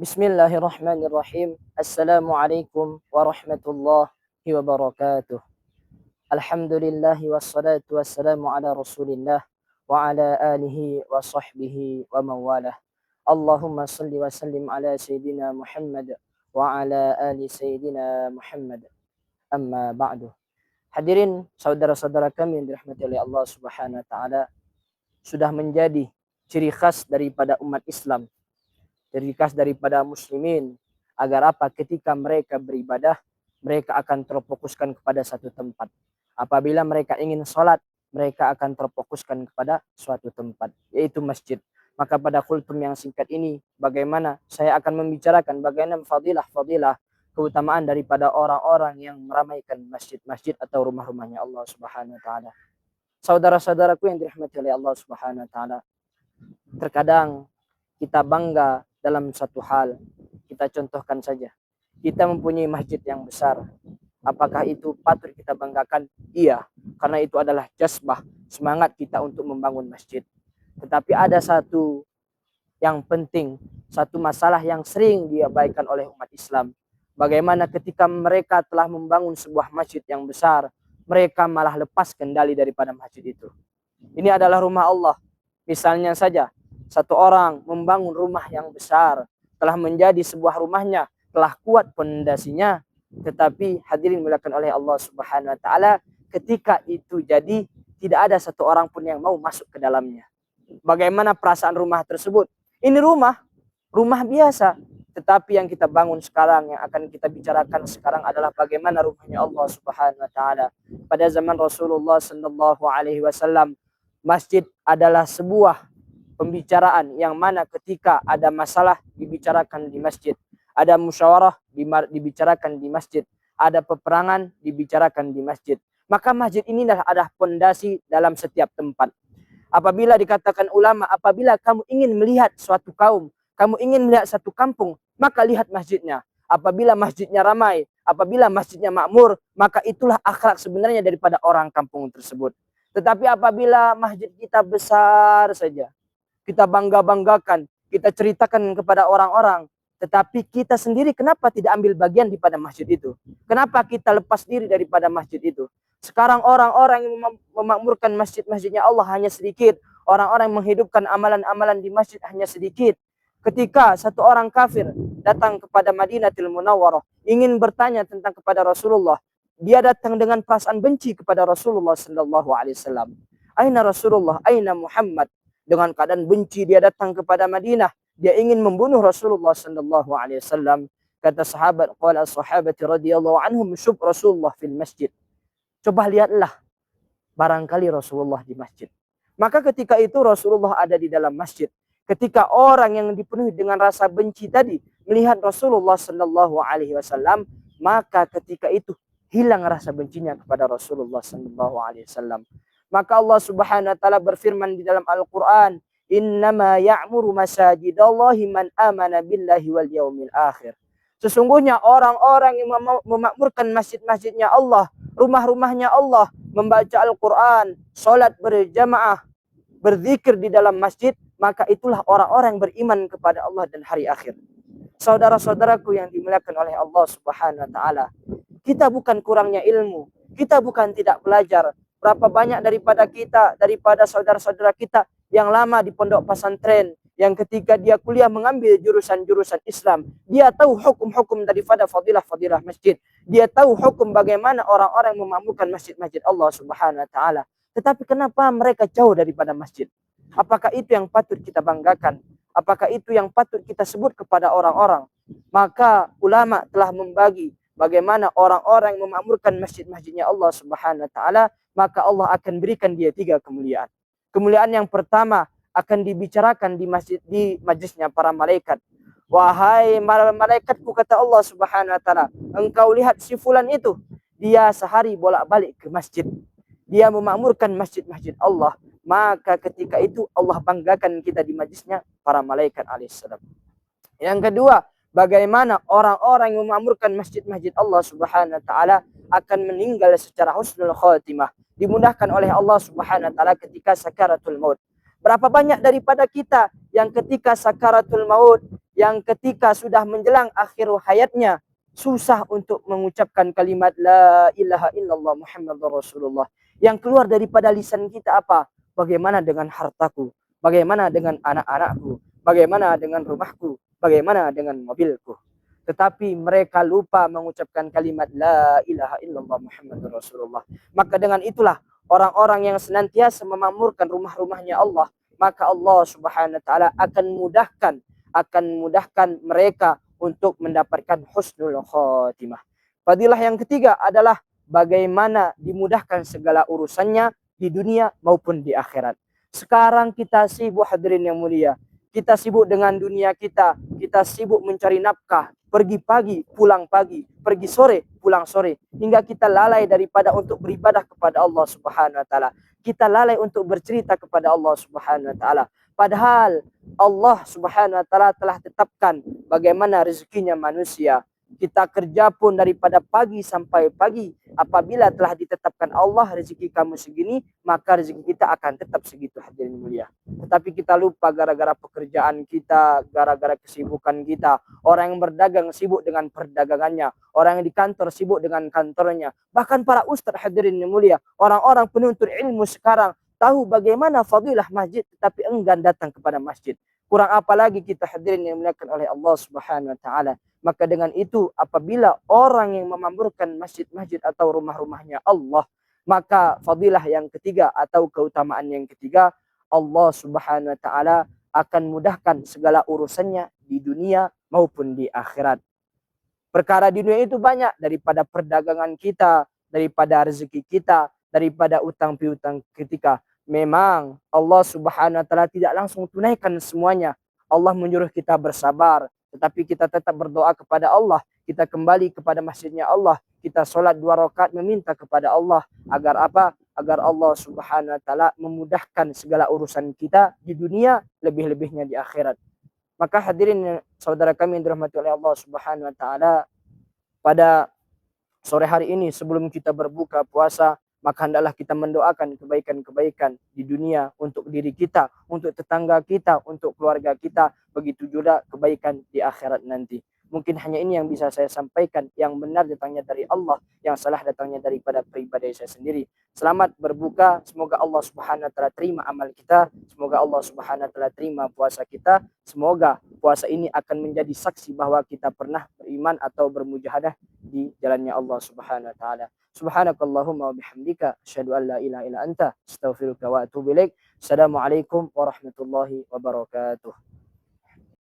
Bismillahirrahmanirrahim. Assalamualaikum warahmatullahi wabarakatuh. Alhamdulillahi wassalatu wassalamu ala Rasulillah wa ala alihi wa sahbihi wa mawalah. Allahumma salli wa sallim ala Sayyidina Muhammad wa ala ali Sayyidina Muhammad. Amma ba'du. Hadirin saudara-saudara kami yang dirahmati oleh Allah Subhanahu wa taala, sudah menjadi ciri khas daripada umat Islam, ciri khas daripada muslimin, agar apa? Ketika mereka beribadah, mereka akan terfokuskan kepada satu tempat. Apabila mereka ingin sholat, mereka akan terfokuskan kepada suatu tempat, yaitu masjid. Maka pada kultum yang singkat ini, bagaimana saya akan membicarakan bagaimana fadilah keutamaan daripada orang-orang yang meramaikan masjid-masjid atau rumah-rumahnya Allah Subhanahu wa taala. Saudara-saudaraku yang dirahmati oleh Allah Subhanahu wa taala, terkadang kita bangga dalam satu hal. Kita contohkan saja, kita mempunyai masjid yang besar. Apakah itu patut kita banggakan? Iya, karena itu adalah jazbah, semangat kita untuk membangun masjid. Tetapi ada satu yang penting, satu masalah yang sering diabaikan oleh umat Islam. Bagaimana ketika mereka telah membangun sebuah masjid yang besar, mereka malah lepas kendali daripada masjid itu. Ini adalah rumah Allah. Misalnya saja, satu orang membangun rumah yang besar, telah menjadi sebuah rumahnya, telah kuat pondasinya, tetapi hadirin dimuliakan oleh Allah Subhanahu wa taala, ketika itu jadi, tidak ada satu orang pun yang mau masuk ke dalamnya. Bagaimana perasaan rumah tersebut? Ini rumah biasa, tetapi yang kita bangun sekarang, yang akan kita bicarakan sekarang adalah bagaimana rumahnya Allah Subhanahu wa taala. Pada zaman Rasulullah sallallahu alaihi wasallam, masjid adalah sebuah pembicaraan yang mana ketika ada masalah dibicarakan di masjid, ada musyawarah dibicarakan di masjid, ada peperangan dibicarakan di masjid. Maka masjid ini adalah pondasi dalam setiap tempat. Apabila dikatakan ulama, apabila kamu ingin melihat suatu kaum, kamu ingin melihat satu kampung, maka lihat masjidnya. Apabila masjidnya ramai, apabila masjidnya makmur, maka itulah akhlak sebenarnya daripada orang kampung tersebut. Tetapi apabila masjid kita besar saja, kita bangga-banggakan, kita ceritakan kepada orang-orang, tetapi kita sendiri kenapa tidak ambil bagian daripada masjid itu? Kenapa kita lepas diri daripada masjid itu? Sekarang orang-orang yang memakmurkan masjid-masjidnya Allah hanya sedikit. Orang-orang yang menghidupkan amalan-amalan di masjid hanya sedikit. Ketika satu orang kafir datang kepada Madinatul Munawwarah, ingin bertanya tentang kepada Rasulullah, dia datang dengan perasaan benci kepada Rasulullah sallallahu alaihi wasallam. Aina Rasulullah, aina Muhammad? Dengan keadaan benci dia datang kepada Madinah, dia ingin membunuh Rasulullah sallallahu alaihi wasallam. Kata sahabat, qala sahabati radhiyallahu anhum, syub Rasulullah fil masjid. Coba lihatlah, barangkali Rasulullah di masjid. Maka ketika itu Rasulullah ada di dalam masjid. Ketika orang yang dipenuhi dengan rasa benci tadi melihat Rasulullah sallallahu alaihi wasallam, maka ketika itu hilang rasa bencinya kepada Rasulullah sallallahu alaihi wasallam. Maka Allah Subhanahu wa taala berfirman di dalam Al-Qur'an, "Innama ya'muru masajidallahi man amana billahi wal yaumil akhir." Sesungguhnya orang-orang yang memakmurkan masjid-masjidnya Allah, rumah-rumahnya Allah, membaca Al-Qur'an, salat berjamaah, berzikir di dalam masjid, maka itulah orang-orang yang beriman kepada Allah dan hari akhir. Saudara-saudaraku yang dimuliakan oleh Allah Subhanahu wa taala, kita bukan kurangnya ilmu, kita bukan tidak belajar. Berapa banyak daripada kita, daripada saudara-saudara kita yang lama di pondok pesantren, yang ketika dia kuliah mengambil jurusan-jurusan Islam, dia tahu hukum-hukum daripada fadilah-fadilah masjid. Dia tahu hukum bagaimana orang-orang memakmurkan masjid-masjid Allah Subhanahu wa taala. Tetapi kenapa mereka jauh daripada masjid? Apakah itu yang patut kita banggakan? Apakah itu yang patut kita sebut kepada orang-orang? Maka ulama telah membagi bagaimana orang-orang yang memakmurkan masjid-masjidnya Allah Subhanahu wa taala, maka Allah akan berikan dia 3 kemuliaan. Kemuliaan yang pertama akan dibicarakan di masjid, di majlisnya para malaikat. Wahai malaikatku, kata Allah Subhanahu wa taala, engkau lihat si fulan itu, dia sehari bolak-balik ke masjid. Dia memakmurkan masjid-masjid Allah. Maka ketika itu Allah banggakan kita di majlisnya para malaikat alaihissalam. Yang kedua, bagaimana orang-orang yang memakmurkan masjid-masjid Allah Subhanahu wa taala akan meninggal secara husnul khatimah, dimudahkan oleh Allah Subhanahu wa taala ketika sakaratul maut. Berapa banyak daripada kita yang ketika sakaratul maut, yang ketika sudah menjelang akhir hayatnya susah untuk mengucapkan kalimat la ilaha illallah Muhammadur Rasulullah. Yang keluar daripada lisan kita apa? Bagaimana dengan hartaku? Bagaimana dengan anak-anakku? Bagaimana dengan rumahku? Bagaimana dengan mobilku? Tetapi mereka lupa mengucapkan kalimat la ilaha illallah Muhammadur Rasulullah. Maka dengan itulah orang-orang yang senantiasa memakmurkan rumah-rumahnya Allah, maka Allah Subhanahu wa taala akan mudahkan mereka untuk mendapatkan husnul khotimah. Fadilah yang ketiga adalah bagaimana dimudahkan segala urusannya di dunia maupun di akhirat. Sekarang kita sibuk, hadirin yang mulia, kita sibuk dengan dunia kita sibuk mencari nafkah, pergi pagi, pulang pagi, pergi sore, pulang sore, hingga kita lalai daripada untuk beribadah kepada Allah Subhanahu wa taala. Kita lalai untuk bercerita kepada Allah Subhanahu wa taala. Padahal Allah Subhanahu wa taala telah tetapkan bagaimana rezekinya manusia. Kita kerja pun daripada pagi sampai pagi. Apabila telah ditetapkan Allah rezeki kamu segini, maka rezeki kita akan tetap segitu, hadirin mulia. Tetapi kita lupa gara-gara pekerjaan kita, gara-gara kesibukan kita. Orang yang berdagang sibuk dengan perdagangannya, orang yang di kantor sibuk dengan kantornya. Bahkan para ustadz, hadirin yang mulia, orang-orang penuntut ilmu sekarang tahu bagaimana fadilah masjid tetapi enggan datang kepada masjid. Kurang apa lagi kita, hadirin yang dimuliakan oleh Allah Subhanahu wa taala. Maka dengan itu apabila orang yang memamurkan masjid-masjid atau rumah-rumahnya Allah, maka fadilah yang ketiga atau keutamaan yang ketiga, Allah Subhanahu wa taala akan mudahkan segala urusannya di dunia maupun di akhirat. Perkara di dunia itu banyak, daripada perdagangan kita, daripada rezeki kita, daripada utang piutang ketika. Memang Allah Subhanahu wa taala tidak langsung tunaikan semuanya. Allah menyuruh kita bersabar, tetapi kita tetap berdoa kepada Allah. Kita kembali kepada masjidnya Allah. Kita sholat 2 rakaat meminta kepada Allah. Agar apa? Agar Allah Subhanahu wa taala memudahkan segala urusan kita di dunia, lebih-lebihnya di akhirat. Maka hadirin saudara kami yang dirahmati oleh Allah Subhanahu wa taala, pada sore hari ini sebelum kita berbuka puasa, maka hendaklah kita mendoakan kebaikan-kebaikan di dunia untuk diri kita, untuk tetangga kita, untuk keluarga kita, begitu juga kebaikan di akhirat nanti. Mungkin hanya ini yang bisa saya sampaikan. Yang benar datangnya dari Allah, yang salah datangnya daripada pribadi saya sendiri. Selamat berbuka, semoga Allah Subhanahu wa taala terima amal kita, semoga Allah Subhanahu wa taala terima puasa kita. Semoga puasa ini akan menjadi saksi bahwa kita pernah beriman atau bermujahadah di jalannya Allah Subhanahu wa taala. Subhanakallahumma wa bihamdika asyhadu an la ilaha illa anta astaghfiruka wa atubu ilaik. Assalamualaikum warahmatullahi wabarakatuh.